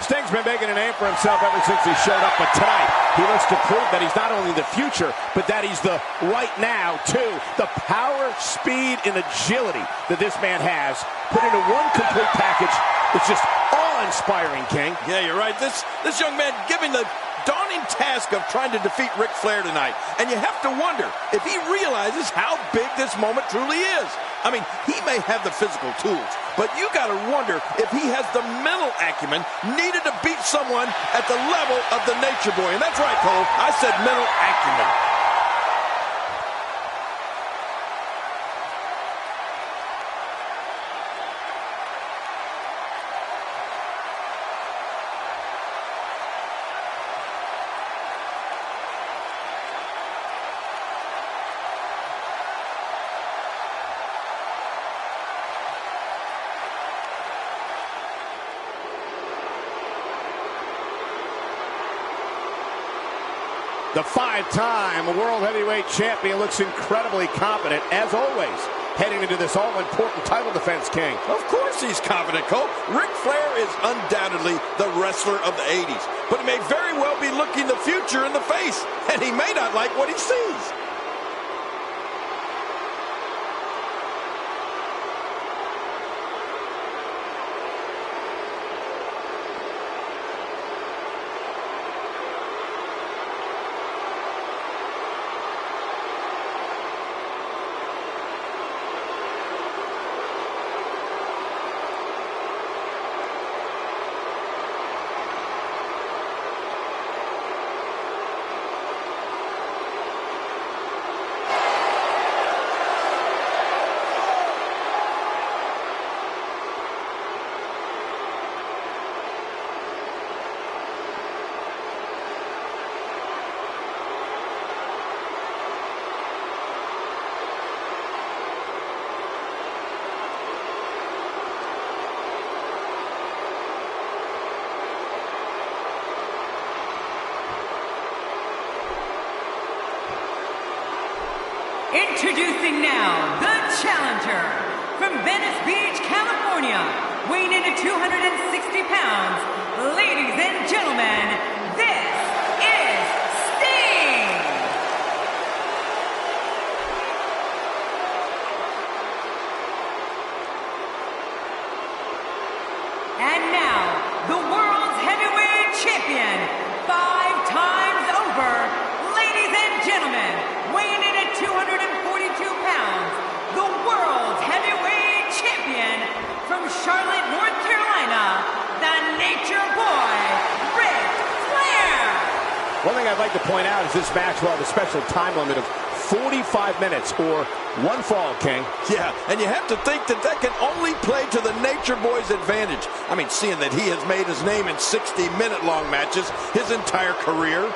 Sting's been making a name for himself ever since he showed up, but tonight he looks to prove that he's not only the future, but that he's the right now, too. The power, speed, and agility that this man has put into one complete package. It's just awe-inspiring, King. Yeah, you're right. This young man giving the daunting task of trying to defeat Ric Flair tonight. And you have to wonder if he realizes how big this moment truly is. I mean, he may have the physical tools, but you got to wonder if he has the mental acumen needed to beat someone at the level of the Nature Boy. And that's right, Cole. I said mental acumen. The five-time World Heavyweight Champion looks incredibly confident, as always, heading into this all-important title defense, King. Of course he's confident, Cole. Ric Flair is undoubtedly the wrestler of the 80s, but he may very well be looking the future in the face, and he may not like what he sees. Introducing now, the challenger from Venice Beach, California, weighing in at 260 pounds. Ladies and gentlemen, this is Sting! And now, the world's heavyweight champion, 5 times over, ladies and gentlemen, weighing in at 242 pounds, the world's heavyweight champion from Charlotte, North Carolina, the Nature Boy, Ric Flair. One thing I'd like to point out is this match will have a special time limit of 45 minutes or one fall, King. Yeah, and you have to think that that can only play to the Nature Boy's advantage. I mean, seeing that he has made his name in 60-minute long matches his entire career.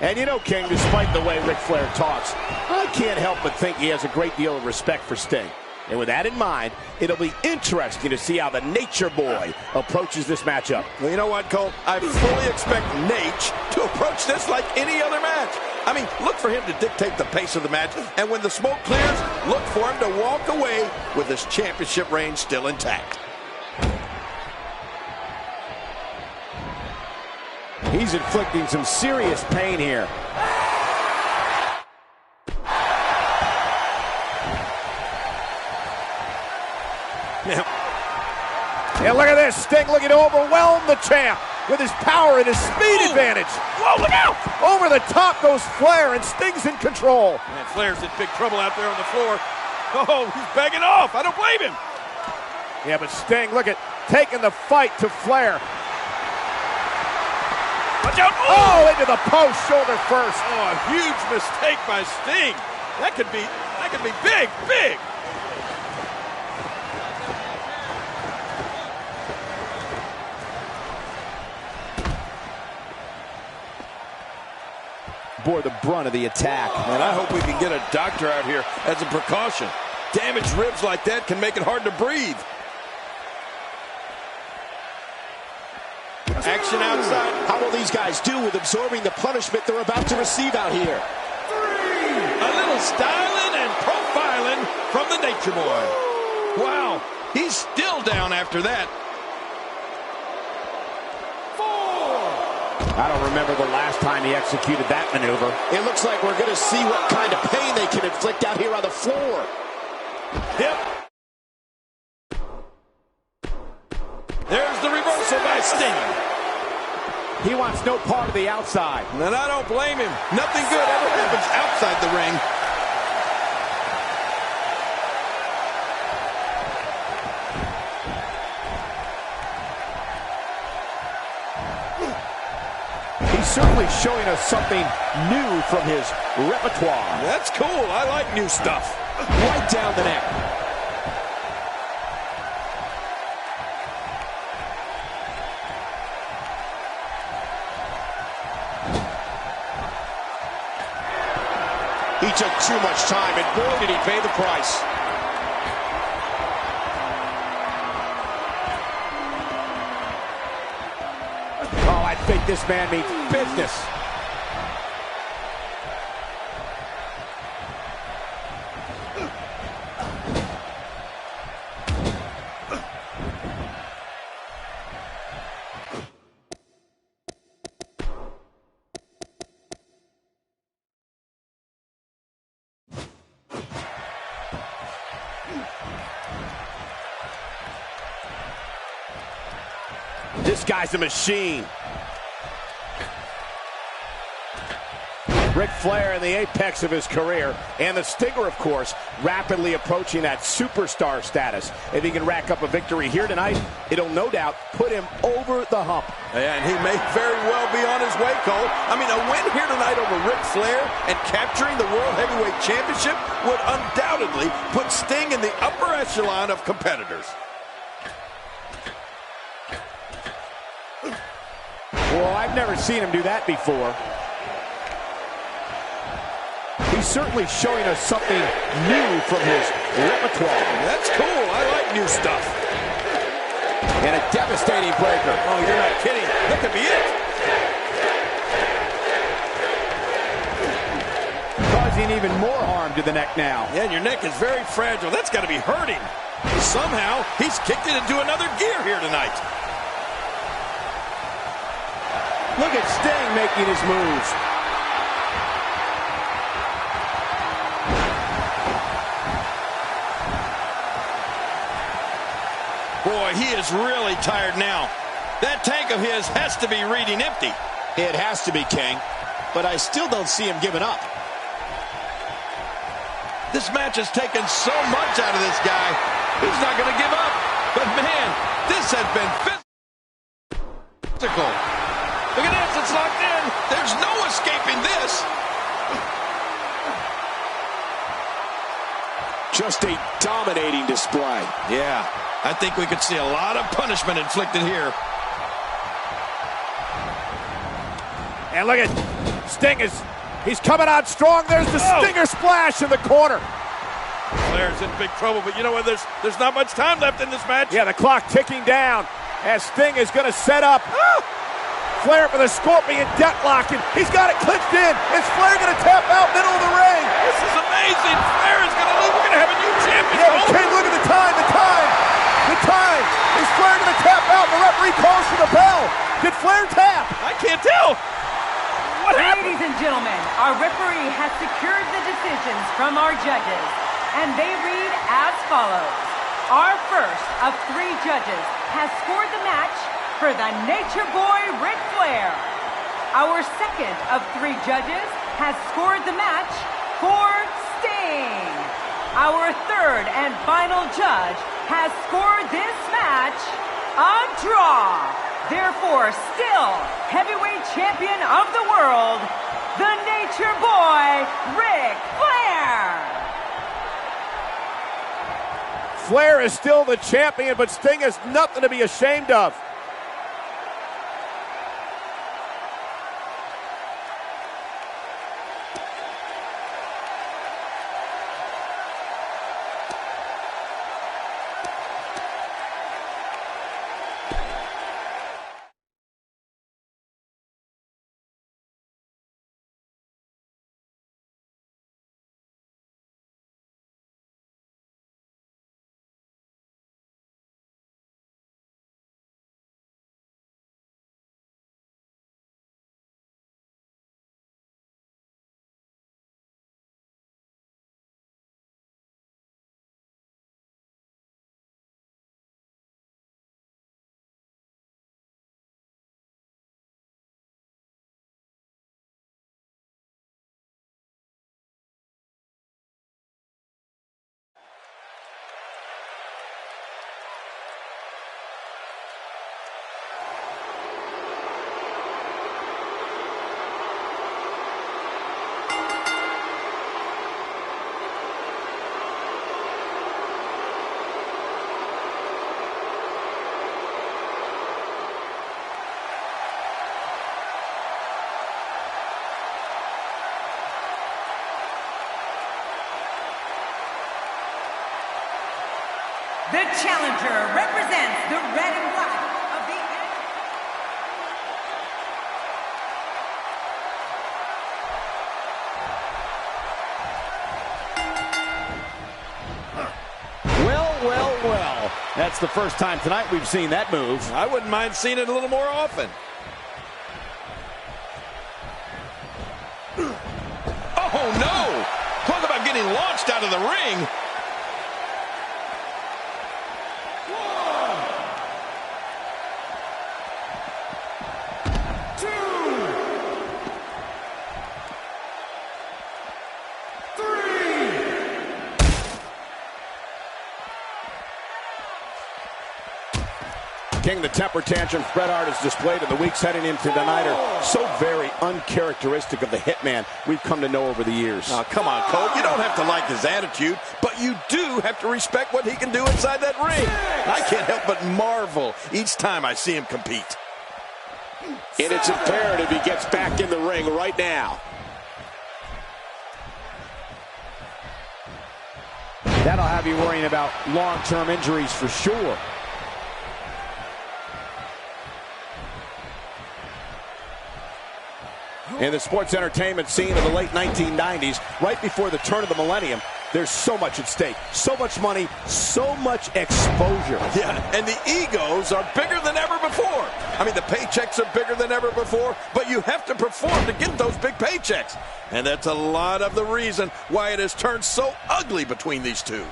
And you know, King, despite the way Ric Flair talks, I can't help but think he has a great deal of respect for Sting. And with that in mind, it'll be interesting to see how the Nature Boy approaches this matchup. Well, you know what, Cole? I fully expect Nate to approach this like any other match. I mean, look for him to dictate the pace of the match, and when the smoke clears, look for him to walk away with his championship reign still intact. He's inflicting some serious pain here. And look at this, Sting looking to overwhelm the champ with his power and his speed advantage. Whoa, look out! Over the top goes Flair, and Sting's in control. Man, Flair's in big trouble out there on the floor. Oh, he's begging off. I don't blame him. Yeah, but Sting, look at taking the fight to Flair. Watch out! Oh, into the post, shoulder first. Oh, a huge mistake by Sting. That could be big, big. Bore the brunt of the attack. And I hope we can get a doctor out here as a precaution. Damaged ribs like that can make it hard to breathe. Action outside. How will these guys do with absorbing the punishment they're about to receive out here? A little styling and profiling from the Nature Boy. Wow, he's still down after that. I don't remember the last time he executed that maneuver. It looks like we're going to see what kind of pain they can inflict out here on the floor. Yep. There's the reversal by Sting. He wants no part of the outside. And I don't blame him. Nothing good ever happens outside the ring. He's certainly showing us something new from his repertoire. That's cool. I like new stuff. Right down the neck. He took too much time, and boy, did he pay the price. Oh, I think this man means business. This guy's a machine. Ric Flair in the apex of his career, and the Stinger, of course, rapidly approaching that superstar status. If he can rack up a victory here tonight, it'll no doubt put him over the hump. And he may very well be on his way, Cole. I mean, a win here tonight over Ric Flair and capturing the World Heavyweight Championship would undoubtedly put Sting in the upper echelon of competitors. Well, I've never seen him do that before. He's certainly showing us something new from his repertoire. That's cool. I like new stuff. And a devastating breaker. Oh, you're not kidding. That could be it. Causing even more harm to the neck now. Yeah, and your neck is very fragile. That's got to be hurting. Somehow, he's kicked it into another gear here tonight. Look at Sting making his moves. Boy, he is really tired now. That tank of his has to be reading empty. It has to be, King. But I still don't see him giving up. This match has taken so much out of this guy. He's not going to give up. But man, this has been physical. Look at this, it's locked in. There's no escaping this. Just a dominating display. Yeah, I think we could see a lot of punishment inflicted here. And look at Sting he's coming out strong. There's the Stinger splash in the corner. Flair's in big trouble, but you know what? There's not much time left in this match. Yeah, the clock ticking down as Sting is going to set up. Flair for the Scorpion deathlock, and he's got it clinched in. Is Flair going to tap out middle of the ring? This is amazing. Flair is going to lose. We're going to have a new champion. Yeah, but King, look at the time. Is Flair going to tap out? The referee calls for the bell. Did Flair tap? I can't tell. What happened? Ladies and gentlemen, our referee has secured the decisions from our judges, and they read as follows. Our first of 3 judges has scored the match for the Nature Boy, Ric Flair. Our second of 3 judges has scored the match for Sting. Our third and final judge has scored this match a draw. Therefore, still heavyweight champion of the world, the Nature Boy, Ric Flair. Flair is still the champion, but Sting has nothing to be ashamed of. challenger represents the red and black of the... Well. That's the first time tonight we've seen that move. I wouldn't mind seeing it a little more often. Oh, no! Talk about getting launched out of the ring. King, the temper tantrums Bret Hart has displayed in the weeks heading into tonight are so very uncharacteristic of the Hitman we've come to know over the years. Oh, come on, Cole. You don't have to like his attitude, but you do have to respect what he can do inside that ring. I can't help but marvel each time I see him compete. And it's imperative he gets back in the ring right now. That'll have you worrying about long-term injuries for sure. In the sports entertainment scene of the late 1990s, right before the turn of the millennium, there's so much at stake. So much money, so much exposure. Yeah, and the egos are bigger than ever before. I mean, the paychecks are bigger than ever before, but you have to perform to get those big paychecks. And that's a lot of the reason why it has turned so ugly between these two.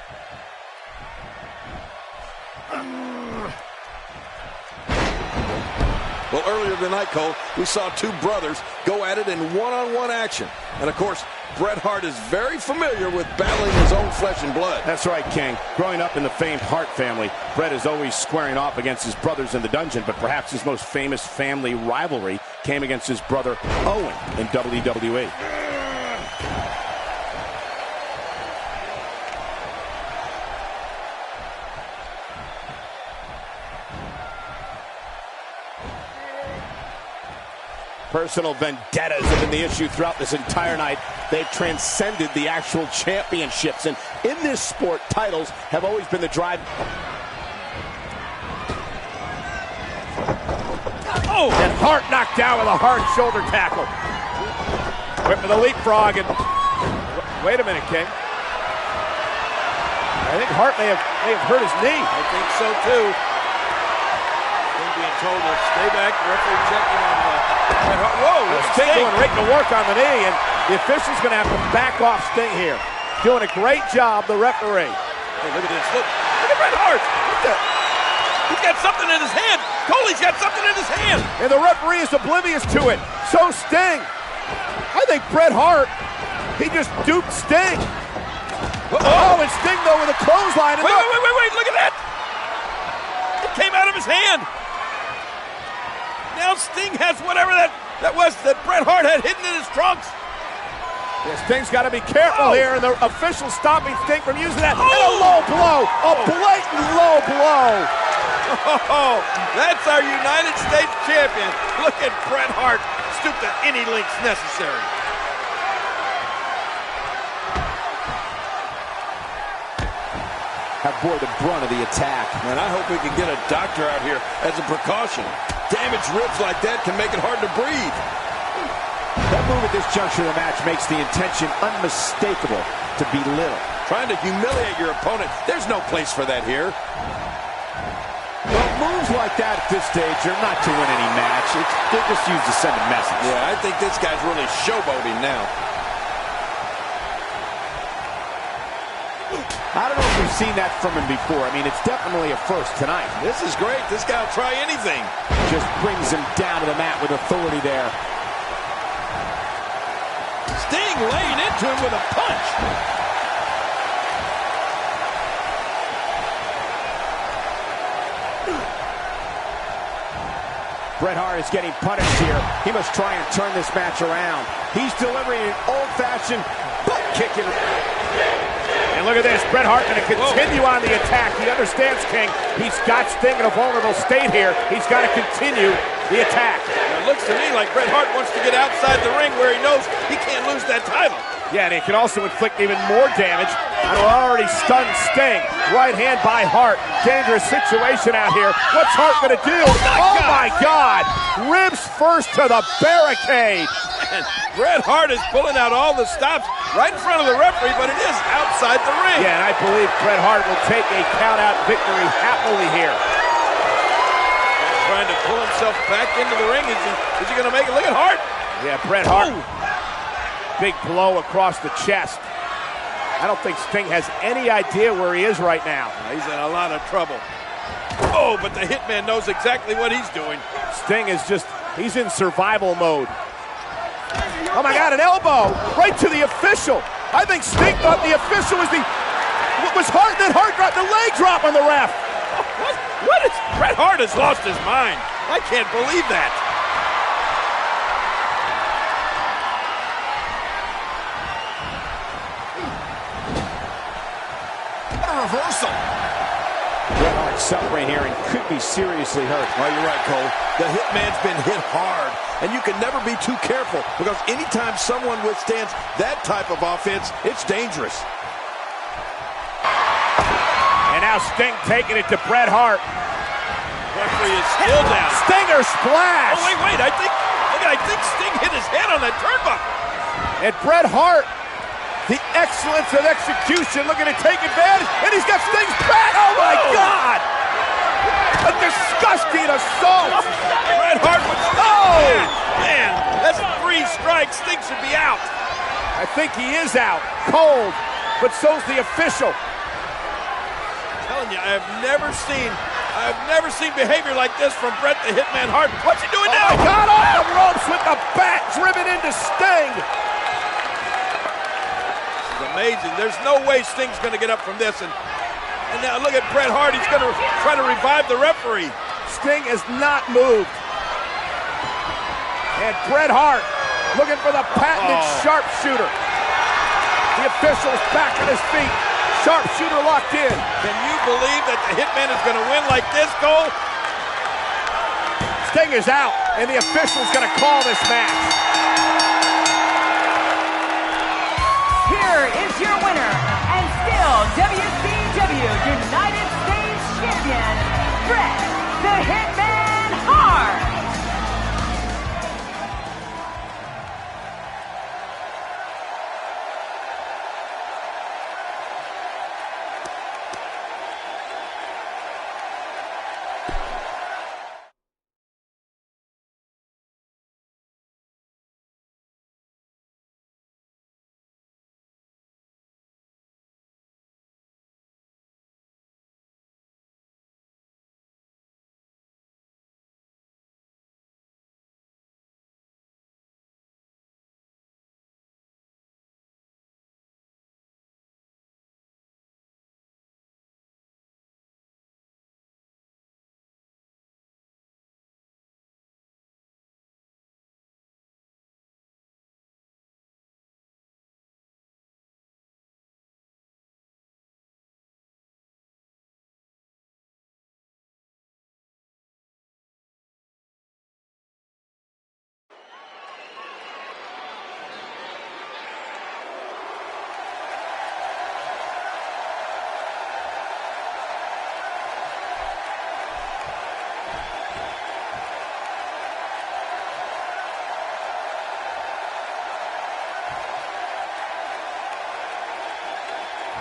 Well, earlier tonight, Cole, we saw two brothers go at it in one-on-one action. And, of course, Bret Hart is very familiar with battling his own flesh and blood. That's right, King. Growing up in the famed Hart family, Bret is always squaring off against his brothers in the dungeon, but perhaps his most famous family rivalry came against his brother Owen in WWE. Personal vendettas have been the issue throughout this entire night. They've transcended the actual championships. And in this sport, titles have always been the drive. Oh! And Hart knocked down with a hard shoulder tackle. Went for the leapfrog and... Wait a minute, King. I think Hart may have hurt his knee. I think so, too. King being told to stay back. The referee checking on Bret Hart. Whoa! Sting going right to work on the knee, and the official's going to have to back off Sting here. Doing a great job, the referee. Hey, look at this. Look at Bret Hart. He's got something in his hand. Cole's got something in his hand. And the referee is oblivious to it. So Sting. I think Bret Hart, he just duped Sting. Oh, and Sting, though, with a clothesline. Wait, look at that. It came out of his hand. Now Sting has whatever that was that Bret Hart had hidden in his trunks. Yeah, Sting's got to be careful here, and the official stopping Sting from using that. And a low blow, a blatant low blow. Oh, that's our United States champion. Look at Bret Hart stoop to any lengths necessary. Have bore the brunt of the attack. Man, I hope we can get a doctor out here as a precaution. Damaged ribs like that can make it hard to breathe. That move at this juncture of the match makes the intention unmistakable to belittle. Trying to humiliate your opponent, there's no place for that here. Well, moves like that at this stage are not to win any match. They're just used to send a message. Yeah, I think this guy's really showboating now. I don't know if we've seen that from him before. I mean, it's definitely a first tonight. This is great. This guy will try anything. Just brings him down to the mat with authority there. Sting laying into him with a punch. Bret Hart is getting punished here. He must try and turn this match around. He's delivering an old-fashioned butt kicking. And look at this, Bret Hart going to continue on the attack. He understands, King. He's got Sting in a vulnerable state here. He's got to continue the attack. It looks to me like Bret Hart wants to get outside the ring where he knows he can't lose that title. Yeah, and it can also inflict even more damage on an already stunned Sting. Right hand by Hart. Dangerous situation out here. What's Hart going to do? Oh, my God! Ribs first to the barricade. And Bret Hart is pulling out all the stops right in front of the referee, but it is outside the ring. Yeah, and I believe Bret Hart will take a count-out victory happily here. Trying to pull himself back into the ring. Is he going to make it? Look at Hart. Yeah, Bret Hart. Big blow across the chest. I don't think Sting has any idea where he is right now. He's in a lot of trouble. Oh, but the Hitman knows exactly what he's doing. Sting is he's in survival mode. Oh my God, an elbow right to the official. I think Sting thought the official was Hart, then Hart dropped the leg drop on the ref. What is, Bret Hart has lost his mind. I can't believe that. Reversal. Bret Hart celebrating here and could be seriously hurt. Oh, you're right, Cole. The Hitman's been hit hard, and you can never be too careful because anytime someone withstands that type of offense, it's dangerous. And now Sting taking it to Bret Hart. Referee is still down. Stinger splash. Oh, wait. I think Sting hit his head on that turnbuckle. And Bret Hart, the excellence of execution, looking to take advantage, and he's got Sting's back. Oh my God! A disgusting assault. Bret Hart was man, that's 3 strikes. Sting should be out. I think he is out, cold, but so's the official. I'm telling you, I've never seen behavior like this from Bret the Hitman Hart. What's he doing now? Oh my God, off the ropes with the bat driven into Sting. Amazing. There's no way Sting's going to get up from this. And now look at Bret Hart. He's going to try to revive the referee. Sting has not moved. And Bret Hart looking for the patented sharpshooter. The official's back on his feet. Sharpshooter locked in. Can you believe that the Hitman is going to win like this, Cole? Sting is out, and the official's going to call this match. Here is your winner, and still WCW United States Champion, Bret the Hitman Hart.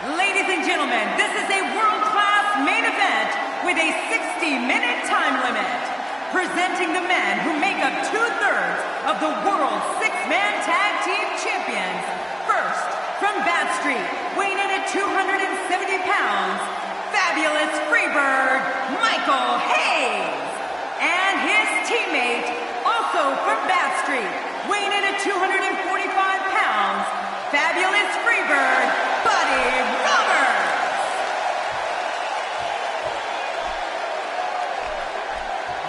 Ladies and gentlemen, this is a world-class main event with a 60-minute time limit. Presenting the men who make up 2/3 of the world's 6-man tag team champions. First, from Bat Street, weighing in at 270 pounds, Fabulous Freebird, Michael Hayes. And his teammate, also from Bat Street, weighing in at 245 pounds, Fabulous Freebird, Buddy Roberts.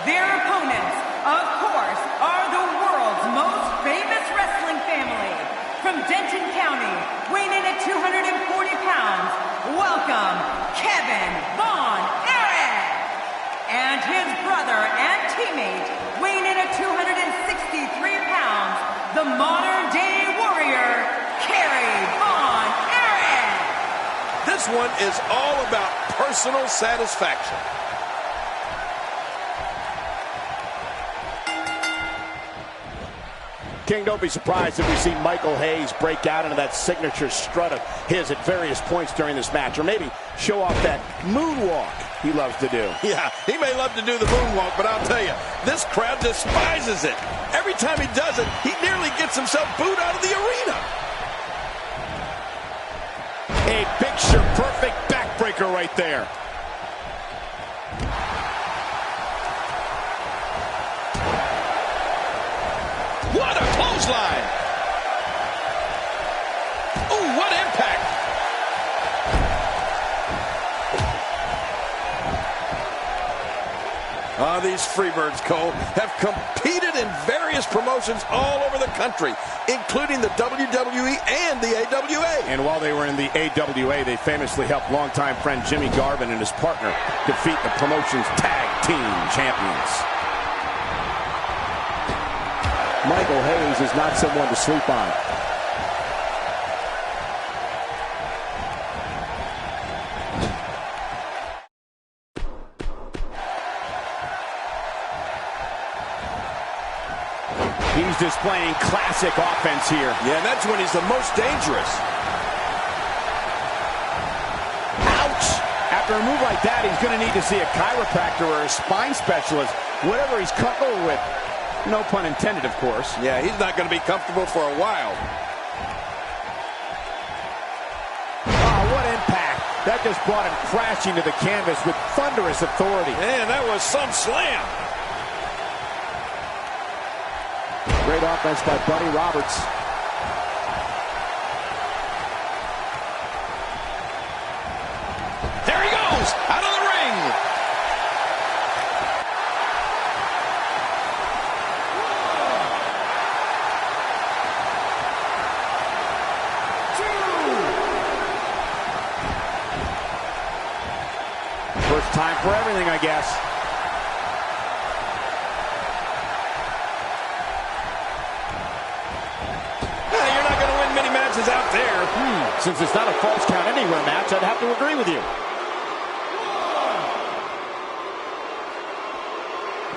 Their opponents, of course, are the world's most famous wrestling family. From Denton County, weighing in at 240 pounds, welcome Kevin Von Erich. And his brother and teammate, weighing in at 263 pounds, the modern-day warrior, This one is all about personal satisfaction. King, don't be surprised if we see Michael Hayes break out into that signature strut of his at various points during this match, or maybe show off that moonwalk he loves to do. Yeah, he may love to do the moonwalk, but I'll tell you, this crowd despises it. Every time he does it, he nearly gets himself booed out of the arena. A picture-perfect backbreaker right there. What a clothesline! Ooh, what impact! These Freebirds, Cole, have competed in various promotions all over the country, including the WWE and the AWA. And while they were in the AWA, they famously helped longtime friend Jimmy Garvin and his partner defeat the promotion's tag team champions. Michael Hayes is not someone to sleep on. He's displaying classic offense here. Yeah, and that's when he's the most dangerous. Ouch! After a move like that, he's going to need to see a chiropractor or a spine specialist, whatever he's comfortable with. No pun intended, of course. Yeah, he's not going to be comfortable for a while. Oh, what impact. That just brought him crashing to the canvas with thunderous authority. Man, that was some slam. Great offense by Buddy Roberts. There he goes, out of the ring. First time for everything, I guess. Out there. Since it's not a false count anywhere match, I'd have to agree with you.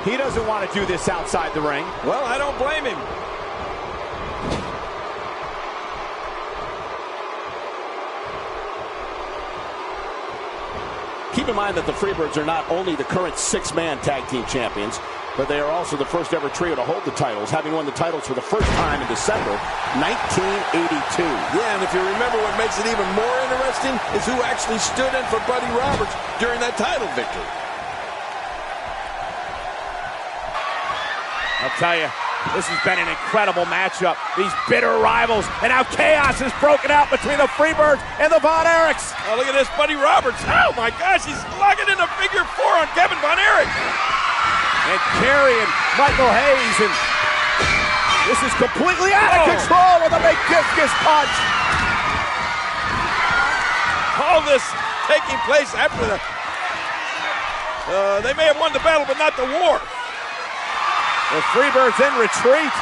He doesn't want to do this outside the ring. Well, I don't blame him. Keep in mind that the Freebirds are not only the current six-man tag team champions, but they are also the first ever trio to hold the titles, having won the titles for the first time in December 1982. Yeah, and if you remember, what makes it even more interesting is who actually stood in for Buddy Roberts during that title victory. I'll tell you, this has been an incredible matchup. These bitter rivals, and now chaos is broken out between the Freebirds and the Von Erichs. Oh, look at this, Buddy Roberts. Oh, my gosh, he's locking in a figure four on Kevin Von Erich. And carrying Michael Hayes, and this is completely out of control with a big discus punch. All this taking place after the... they may have won the battle, but not the war. The Freebirds in retreat.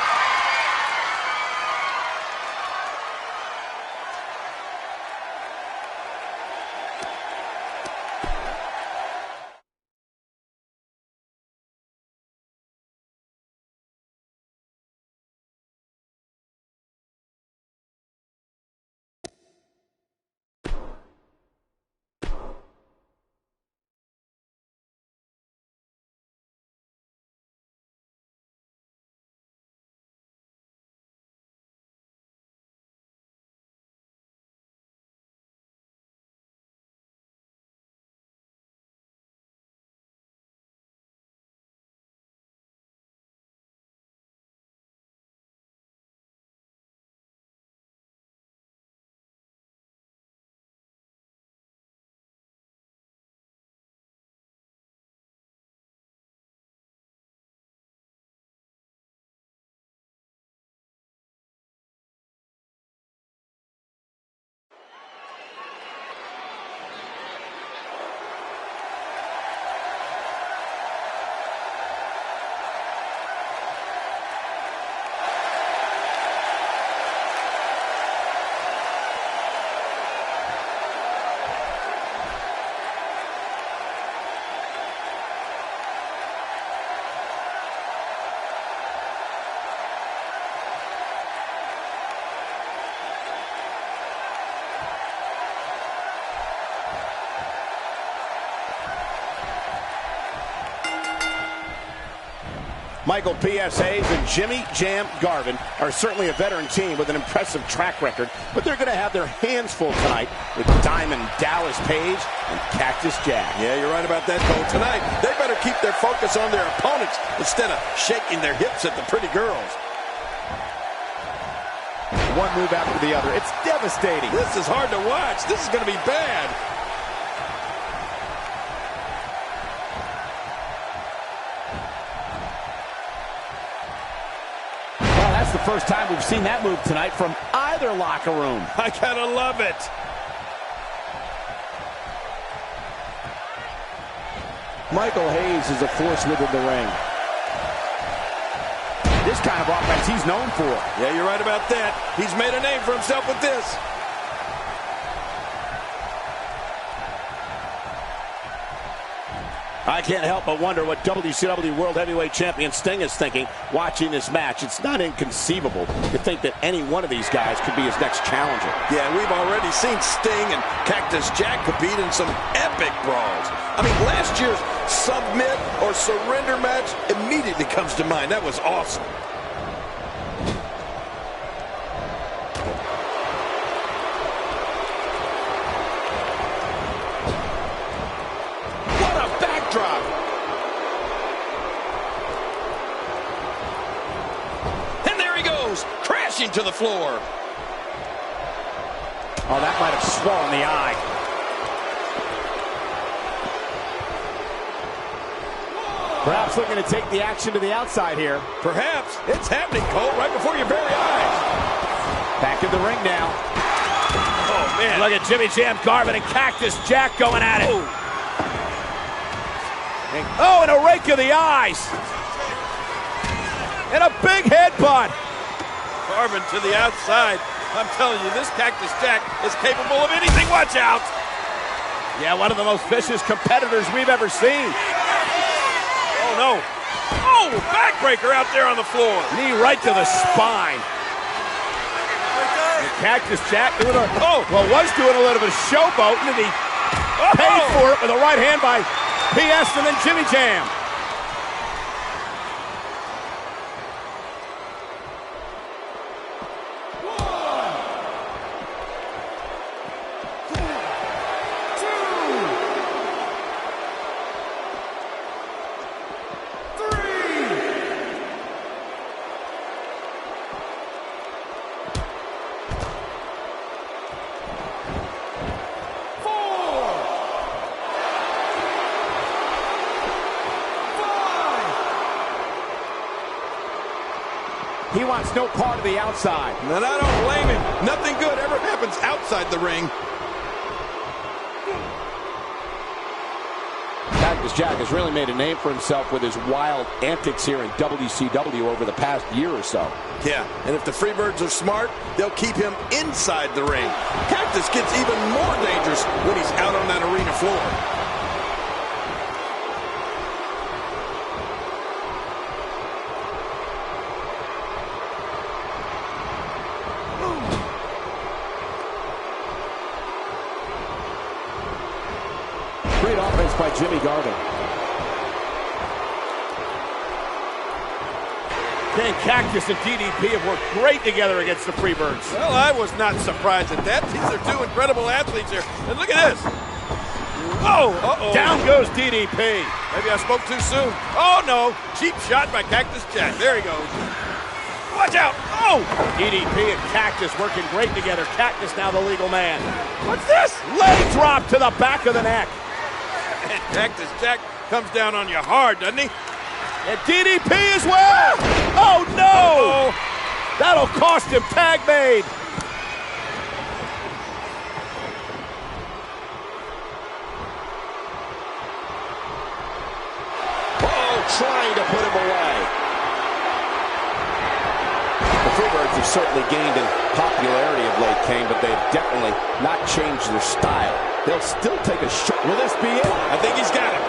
Michael P.S. Hayes and Jimmy Jam Garvin are certainly a veteran team with an impressive track record, but they're going to have their hands full tonight with Diamond Dallas Page and Cactus Jack. Yeah, you're right about that, Cole. Tonight, they better keep their focus on their opponents instead of shaking their hips at the pretty girls. One move after the other. It's devastating. This is hard to watch. This is going to be bad. That's the first time we've seen that move tonight from either locker room. I gotta love it. Michael Hayes is a force within the ring. This kind of offense he's known for. Yeah, you're right about that. He's made a name for himself with this. I can't help but wonder what WCW World Heavyweight Champion Sting is thinking watching this match. It's not inconceivable to think that any one of these guys could be his next challenger. Yeah, we've already seen Sting and Cactus Jack compete in some epic brawls. I mean, last year's submit or surrender match immediately comes to mind. That was awesome. Drop. And there he goes, crashing to the floor. Oh, that might have swollen the eye. Perhaps looking to take the action to the outside here. Perhaps. It's happening, Cole, right before your very eyes. Back in the ring now. Oh, man. Look at Jimmy Jam Garvin and Cactus Jack going at it. Oh. Oh, and a rake of the eyes. And a big headbutt. Garvin to the outside. I'm telling you, this Cactus Jack is capable of anything. Watch out. Yeah, one of the most vicious competitors we've ever seen. Oh, no. Oh, backbreaker out there on the floor. Knee right to the spine. And Cactus Jack doing was doing a little bit of showboating, and he paid for it with a right hand by P.S. and then Jimmy Jam. He wants no part of the outside. And I don't blame him. Nothing good ever happens outside the ring. Cactus Jack has really made a name for himself with his wild antics here in WCW over the past year or so. Yeah, and if the Freebirds are smart, they'll keep him inside the ring. Cactus gets even more dangerous when he's out on that arena floor. Great offense by Jimmy Garvin. Dan Cactus and DDP have worked great together against the Freebirds. Well, I was not surprised at that. These are two incredible athletes here. And look at this. Oh, uh-oh. Down goes DDP. Maybe I spoke too soon. Oh, no. Cheap shot by Cactus Jack. There he goes. Watch out. Oh! DDP and Cactus working great together. Cactus now the legal man. What's this? Leg drop to the back of the neck. And Cactus Jack comes down on you hard, doesn't he? And DDP as well. Oh, no. That'll cost him tag made. Trying to put him away. The Freebirds have certainly gained in popularity of late, Kane, but they've definitely not changed their style. They'll still take a shot. Will this be it? I think he's got it.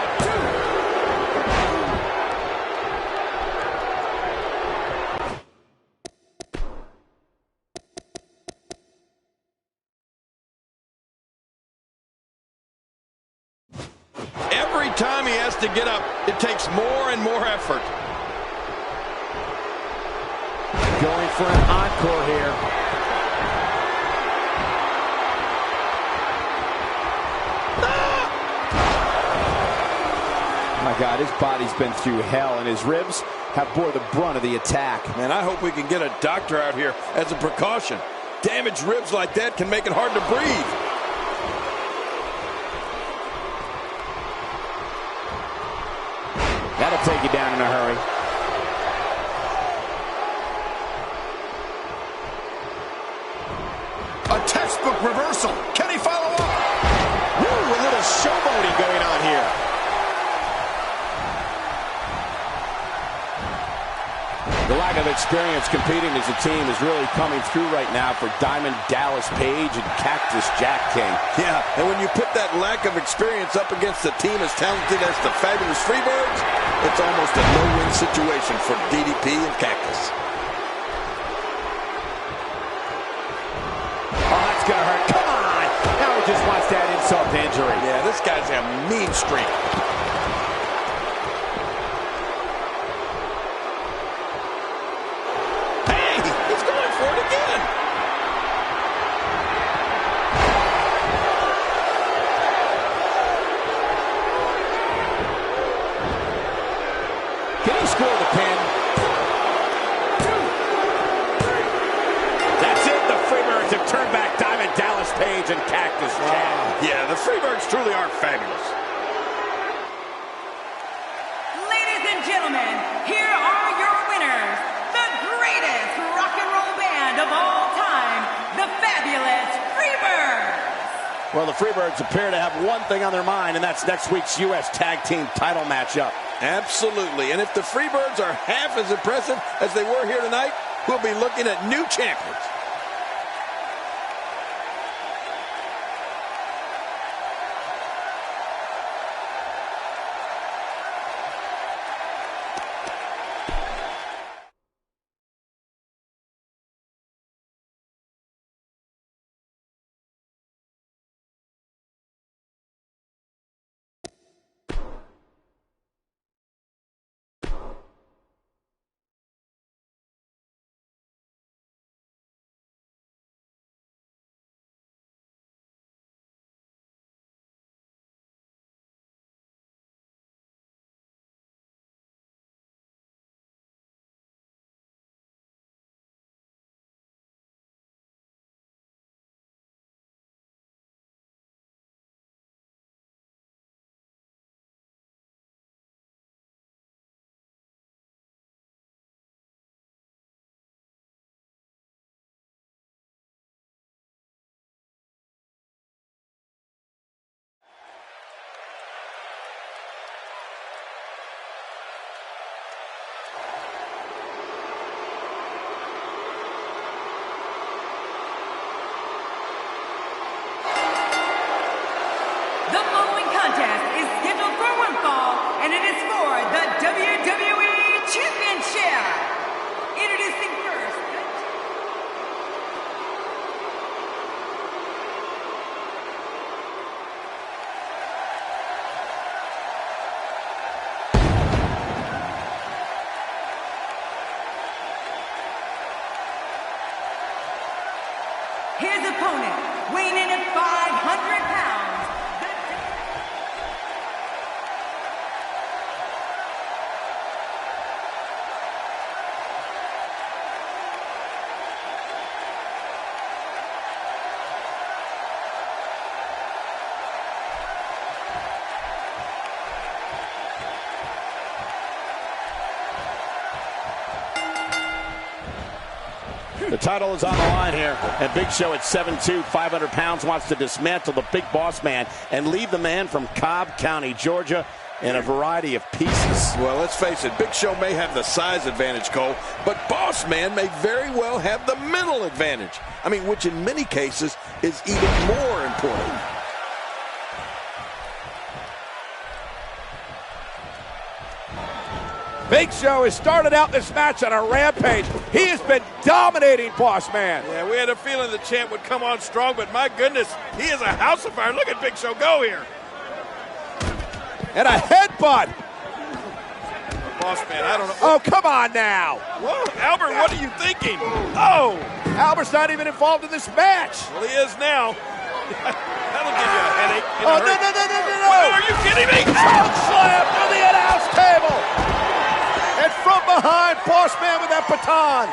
Every time he has to get up, it takes more and more effort. Going for an encore here. My God, his body's been through hell, and his ribs have bore the brunt of the attack. Man, I hope we can get a doctor out here as a precaution. Damaged ribs like that can make it hard to breathe. That'll take you down in a hurry. A textbook reversal. Can he follow up? Woo, a little showboating going on here. The lack of experience competing as a team is really coming through right now for Diamond Dallas Page and Cactus Jack King. Yeah, and when you put that lack of experience up against a team as talented as the Fabulous Freebirds, it's almost a no-win situation for DDP and Cactus. Oh, that's gonna hurt. Come on! Now he just wants that insult to injury. Yeah, this guy's a mean streak. Page and Cactus Jack. Yeah, the Freebirds truly are fabulous. Ladies and gentlemen, here are your winners. The greatest rock and roll band of all time, the Fabulous Freebirds. Well, the Freebirds appear to have one thing on their mind, and that's next week's U.S. Tag Team title matchup. Absolutely. And if the Freebirds are half as impressive as they were here tonight, we'll be looking at new champions. And it is for the WWE Championship. Introducing first. His opponent, weighing in at 500 pounds. The title is on the line here, and Big Show at 7'2", 500 pounds, wants to dismantle the Big Boss Man and leave the man from Cobb County, Georgia, in a variety of pieces. Well, let's face it, Big Show may have the size advantage, Cole, but Boss Man may very well have the mental advantage. I mean, which in many cases is even more important. Big Show has started out this match on a rampage. He has been dominating Boss Man. Yeah, we had a feeling the champ would come on strong, but my goodness, he is a house of fire. Look at Big Show go here. And a headbutt. boss man. I don't know. Oh, come on now. Whoa, Albert, what are you thinking? Oh! Albert's not even involved in this match. Well, he is now. That'll give you a headache. Oh, no. Well, are you kidding me? Choke slam to the in-house table. And from behind, boss man with that baton.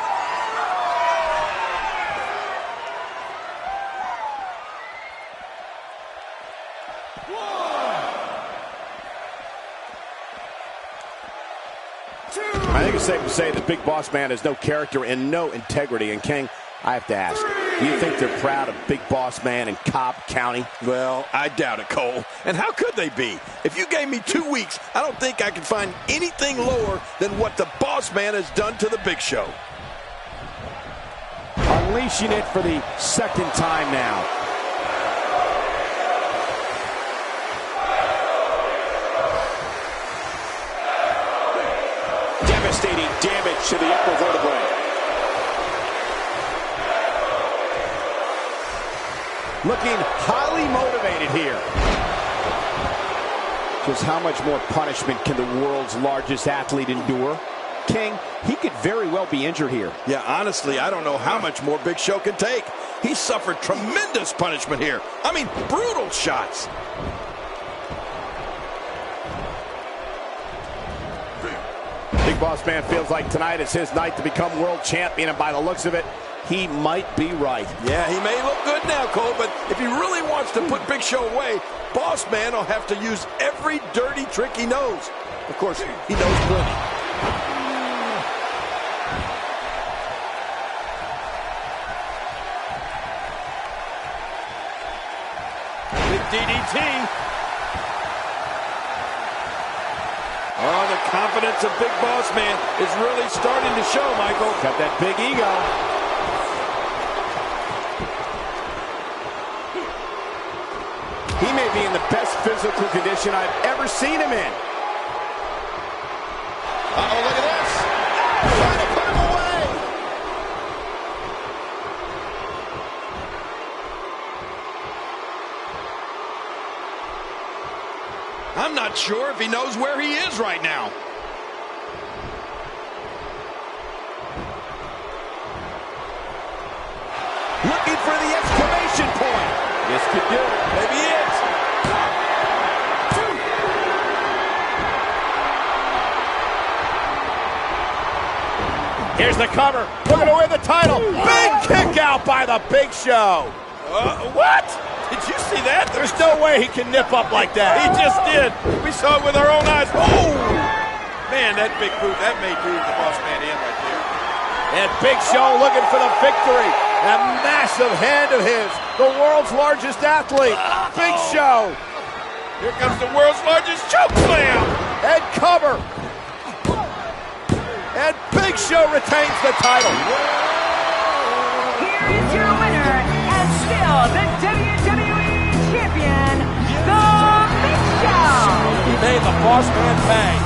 I think it's safe to say that Big Boss Man has no character and no integrity. And King, I have to ask, do you think they're proud of Big Boss Man in Cobb County? Well, I doubt it, Cole. And how could they be? If you gave me 2 weeks, I don't think I could find anything lower than what the Boss Man has done to the Big Show. Unleashing it for the second time now. Devastating damage to the upper vertebrae. Looking highly motivated here. Just how much more punishment can the world's largest athlete endure? King, he could very well be injured here. Yeah, honestly, I don't know how much more Big Show can take. He suffered tremendous punishment here. I mean, brutal shots. Big Boss Man feels like tonight is his night to become world champion, and by the looks of it, he might be right. Yeah, he may look good now, Cole, but if he really wants to put Big Show away, Boss Man will have to use every dirty trick he knows. Of course, he knows plenty. Big DDT. Oh, the confidence of Big Boss Man is really starting to show, Michael. Got that big ego. He may be in the best physical condition I've ever seen him in. Uh-oh, look at this. Trying to put him away. I'm not sure if he knows where he is right now. Looking for the exclamation point. This could do it. Maybe it. Here's the cover. Looking to win the title. Big kick out by the Big Show. What? Did you see that? There's no way he can nip up like that. He just did. We saw it with our own eyes. Oh! Man, that big boot, that may do the Boss Man in right there. And Big Show looking for the victory. That massive hand of his. The world's largest athlete. Big Show. Here comes the world's largest choke slam. And cover. And Big Show retains the title. Here is your winner, and still the WWE Champion, The Big Show. He made the Boss Man pay.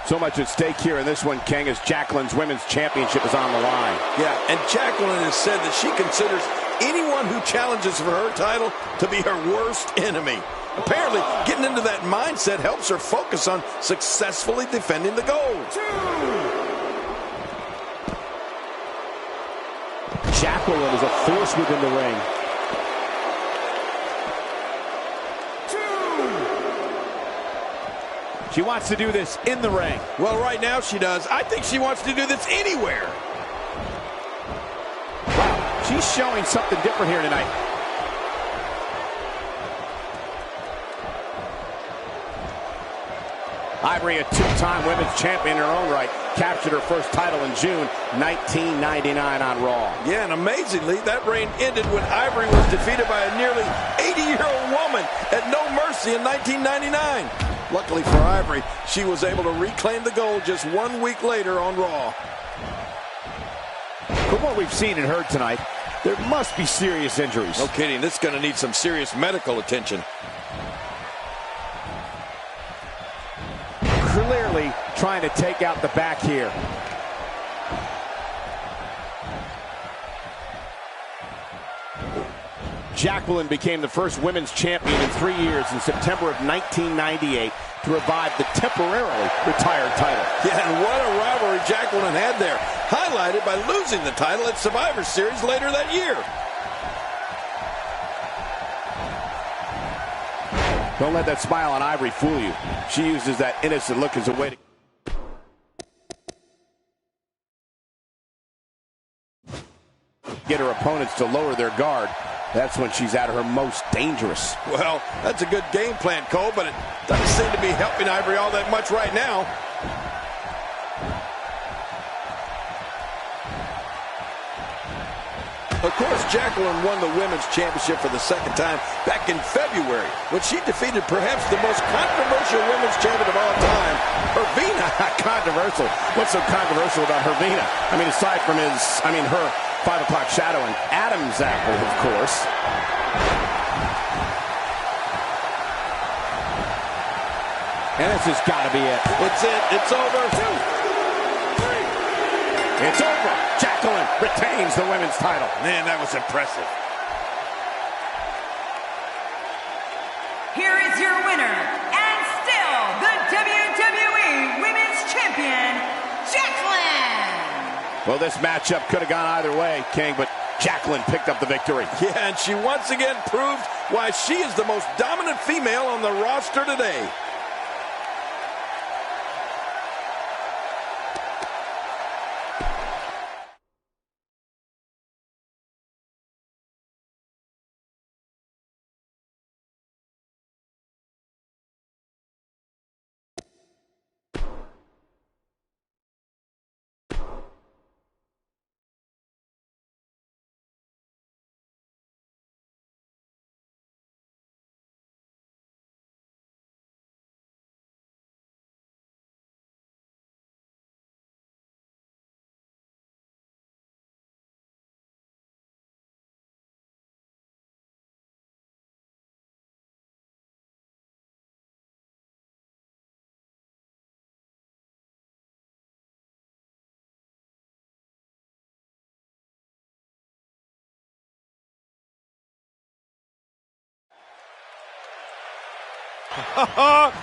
So much at stake here in this one, King, as Jacqueline's women's championship is on the line. Yeah, and Jacqueline has said that she considers anyone who challenges for her title to be her worst enemy. Apparently, getting into that mindset helps her focus on successfully defending the gold. Jacqueline is a force within the ring. She wants to do this in the ring. Well, right now she does. I think she wants to do this anywhere. Wow, she's showing something different here tonight. Ivory, a two-time women's champion in her own right, captured her first title in June 1999 on Raw. Yeah, and amazingly, that reign ended when Ivory was defeated by a nearly 80-year-old woman at No Mercy in 1999. Luckily for Ivory, she was able to reclaim the gold just 1 week later on Raw. From what we've seen and heard tonight, there must be serious injuries. No kidding, this is going to need some serious medical attention. Clearly trying to take out the back here. Jacqueline became the first women's champion in 3 years in September of 1998 to revive the temporarily retired title. Yeah, and what a rivalry Jacqueline had there, highlighted by losing the title at Survivor Series later that year. Don't let that smile on Ivory fool you. She uses that innocent look as a way to get her opponents to lower their guard. That's when she's at her most dangerous. Well, that's a good game plan, Cole, but it doesn't seem to be helping Ivory all that much right now. Of course, Jacqueline won the Women's Championship for the second time back in February when she defeated perhaps the most controversial Women's Champion of all time, Hervina. Controversial? What's so controversial about Hervina? I mean, aside from her 5 o'clock shadow and Adam's apple, of course. And this has got to be it. It's it. It's over. 2, 3. It's over. Jacqueline retains the women's title. Man, that was impressive. Here is your winner, and still the WWE Women's Champion, Jacqueline. Well, this matchup could have gone either way, King, but Jacqueline picked up the victory. Yeah, and she once again proved why she is the most dominant female on the roster today.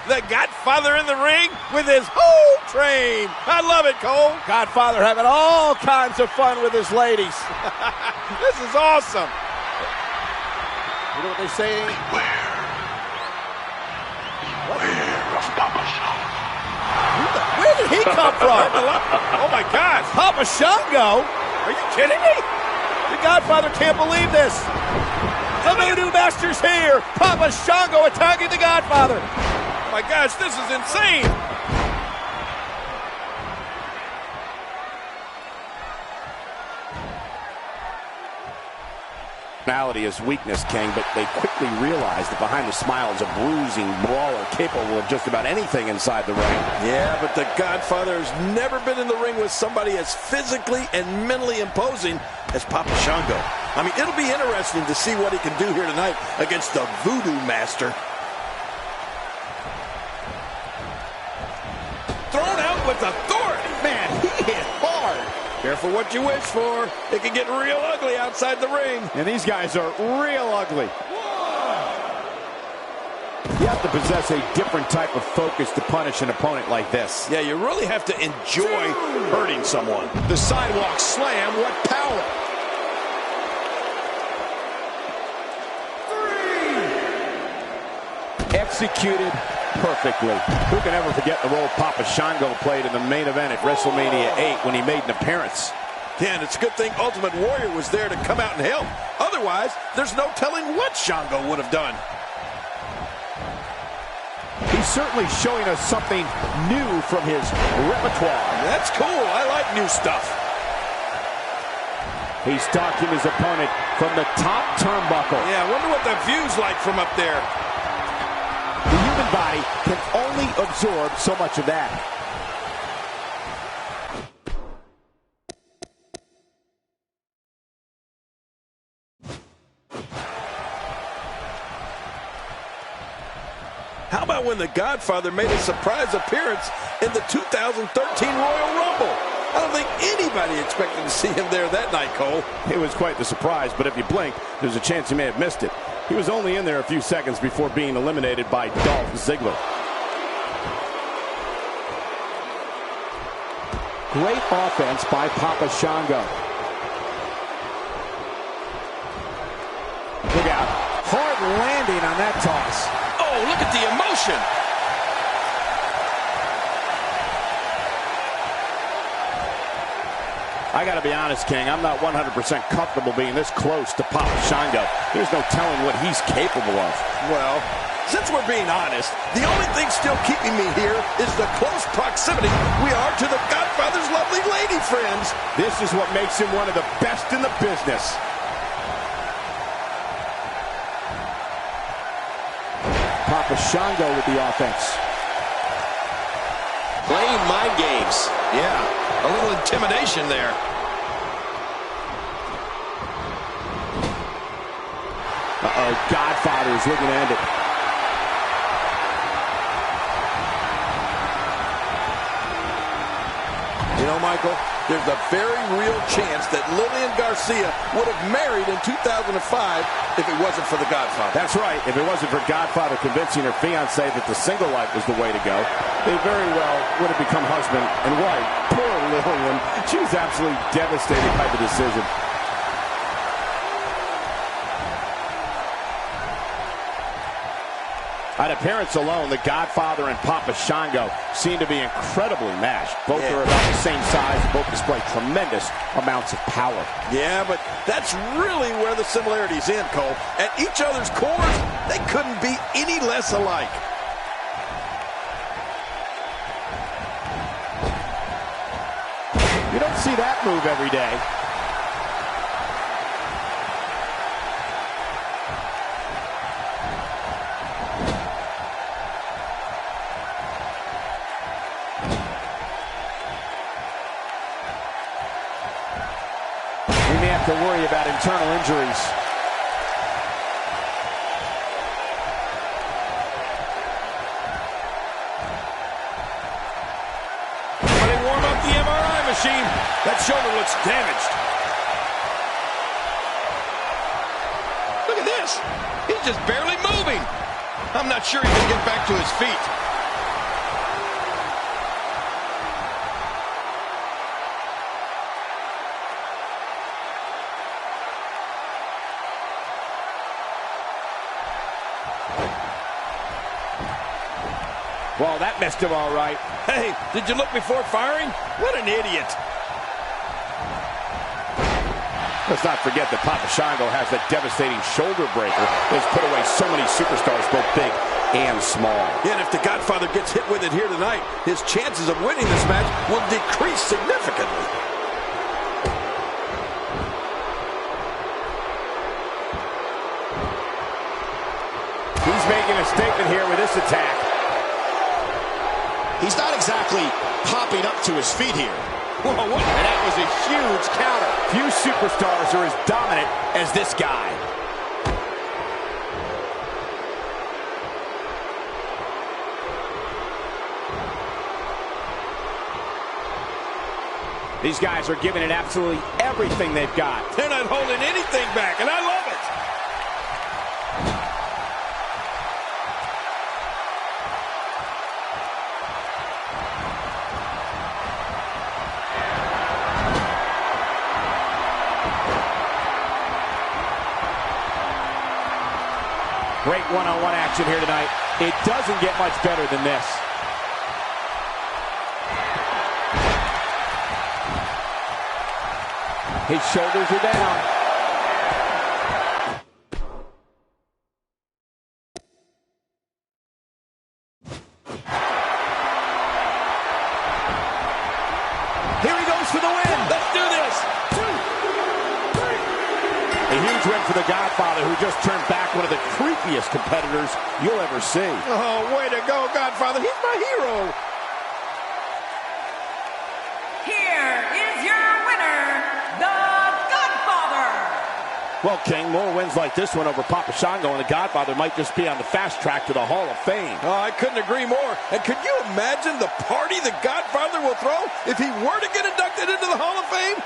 The Godfather in the ring with his whole train. I love it, Cole. Godfather having all kinds of fun with his ladies. This is awesome. You know what they say? Beware of Papa Shango. Where did he come from? Oh, my gosh. Papa Shango? Are you kidding me? The Godfather can't believe this. The Voodoo Master's here. Papa Shango attacking the Godfather. Oh, my gosh, this is insane. Personality is weakness, King, but they quickly realized that behind the smile is a bruising brawler capable of just about anything inside the ring. Yeah, but the Godfather has never been in the ring with somebody as physically and mentally imposing as Papa Shango. I mean, it'll be interesting to see what he can do here tonight against the Voodoo Master. Thrown out with authority. Man, he hit hard. Careful what you wish for. It can get real ugly outside the ring. And these guys are real ugly. You have to possess a different type of focus to punish an opponent like this. Yeah, you really have to enjoy hurting someone. The sidewalk slam, what power. 3. Executed perfectly. Who can ever forget the role Papa Shango played in the main event at WrestleMania 8 when he made an appearance? Yeah, and it's a good thing Ultimate Warrior was there to come out and help. Otherwise, there's no telling what Shango would have done. He's certainly showing us something new from his repertoire. That's cool. I like new stuff. He's stalking his opponent from the top turnbuckle. Yeah, I wonder what the view's like from up there. The human body can only absorb so much of that. How about when the Godfather made a surprise appearance in the 2013 Royal Rumble? I don't think anybody expected to see him there that night, Cole. It was quite the surprise, but if you blink, there's a chance you may have missed it. He was only in there a few seconds before being eliminated by Dolph Ziggler. Great offense by Papa Shango. Look out. Hard landing on that toss. Oh, look at the emotion. I got to be honest, King, I'm not 100% comfortable being this close to Papa Shango. There's no telling what he's capable of. Well, since we're being honest, the only thing still keeping me here is the close proximity we are to the Godfather's lovely lady friends. This is what makes him one of the best in the business. Papa Shango with the offense. Playing mind games. Yeah, a little intimidation there. Uh-oh, Godfather is looking to end it. You know, Michael, there's a very real chance that Lillian Garcia would have married in 2005 if it wasn't for the Godfather. That's right. If it wasn't for Godfather convincing her fiancé that the single life was the way to go, they very well would have become husband and wife. Poor Lillian. She was absolutely devastated by the decision. At appearance alone, the Godfather and Papa Shango seem to be incredibly matched. Both are about the same size. Both display tremendous amounts of power. Yeah, but that's really where the similarities end, Cole. At each other's cores, they couldn't be any less alike. You don't see that move every day. To worry about internal injuries. When they warm up the MRI machine, that shoulder looks damaged. Look at this. He's just barely moving. I'm not sure he can get back to his feet. Well, that missed him all right. Hey, did you look before firing? What an idiot. Let's not forget that Papa Shango has that devastating shoulder breaker that's put away so many superstars, both big and small. Yeah, and if the Godfather gets hit with it here tonight, his chances of winning this match will decrease significantly. He's making a statement here with this attack. He's not exactly popping up to his feet here. Whoa, what? And that was a huge counter. Few superstars are as dominant as this guy. These guys are giving it absolutely everything they've got. They're not holding anything back, and I love it. Great one-on-one action here tonight. It doesn't get much better than this. His shoulders are down. Here he goes for the win. Let's do this. 2, 3. A huge win for the Godfather, who just turned back one of the creepiest competitors you'll ever see. Oh, way to go, Godfather. He's my hero. Here is your winner, the Godfather. Well, King, more wins like this one over Papa Shango and the Godfather might just be on the fast track to the Hall of Fame. Oh, I couldn't agree more. And could you imagine the party the Godfather will throw if he were to get inducted into the Hall of Fame?